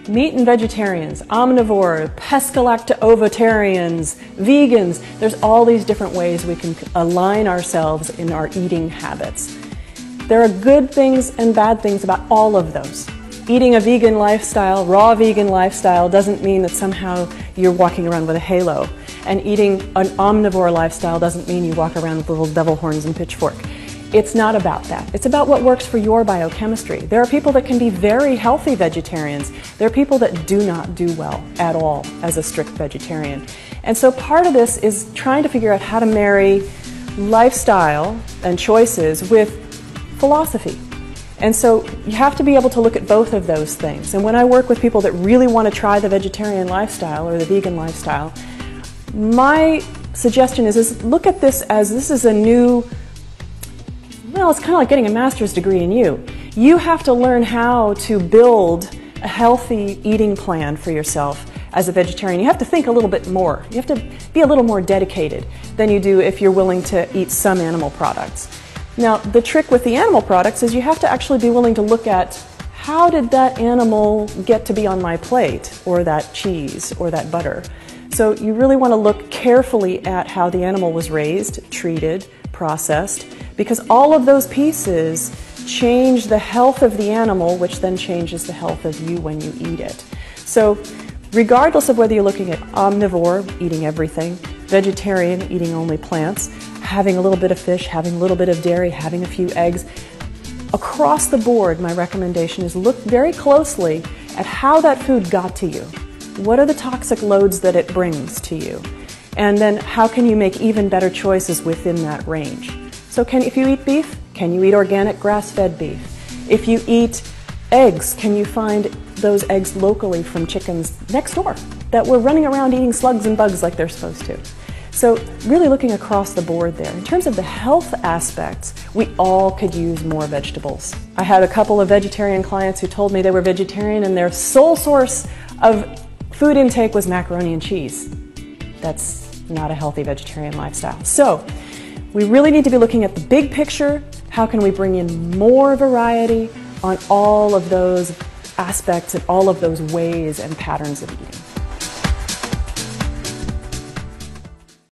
Meat and vegetarians, omnivore, pescalacto-ovotarians, vegans, there's all these different ways we can align ourselves in our eating habits. There are good things and bad things about all of those. Eating a vegan lifestyle, raw vegan lifestyle, doesn't mean that somehow you're walking around with a halo. And eating an omnivore lifestyle doesn't mean you walk around with little devil horns and pitchfork. It's not about that. It's about what works for your biochemistry. There are people that can be very healthy vegetarians. There are people that do not do well at all as a strict vegetarian. And so part of this is trying to figure out how to marry lifestyle and choices with philosophy. And so you have to be able to look at both of those things. And when I work with people that really want to try the vegetarian lifestyle or the vegan lifestyle, my suggestion is look at this as this is a new, well, it's kind of like getting a master's degree in you. You have to learn how to build a healthy eating plan for yourself as a vegetarian. You have to think a little bit more. You have to be a little more dedicated than you do if you're willing to eat some animal products. Now, the trick with the animal products is you have to actually be willing to look at how did that animal get to be on my plate, or that cheese, or that butter. So you really want to look carefully at how the animal was raised, treated, processed, because all of those pieces change the health of the animal, which then changes the health of you when you eat it. So regardless of whether you're looking at omnivore, eating everything, vegetarian, eating only plants, having a little bit of fish, having a little bit of dairy, having a few eggs, across the board, my recommendation is look very closely at how that food got to you. What are the toxic loads that it brings to you? And then how can you make even better choices within that range? So if you eat beef, can you eat organic grass-fed beef? If you eat eggs, can you find those eggs locally from chickens next door that were running around eating slugs and bugs like they're supposed to? So really looking across the board there. In terms of the health aspects, we all could use more vegetables. I had a couple of vegetarian clients who told me they were vegetarian and their sole source of food intake was macaroni and cheese. That's not a healthy vegetarian lifestyle. So we really need to be looking at the big picture. How can we bring in more variety on all of those aspects and all of those ways and patterns of eating?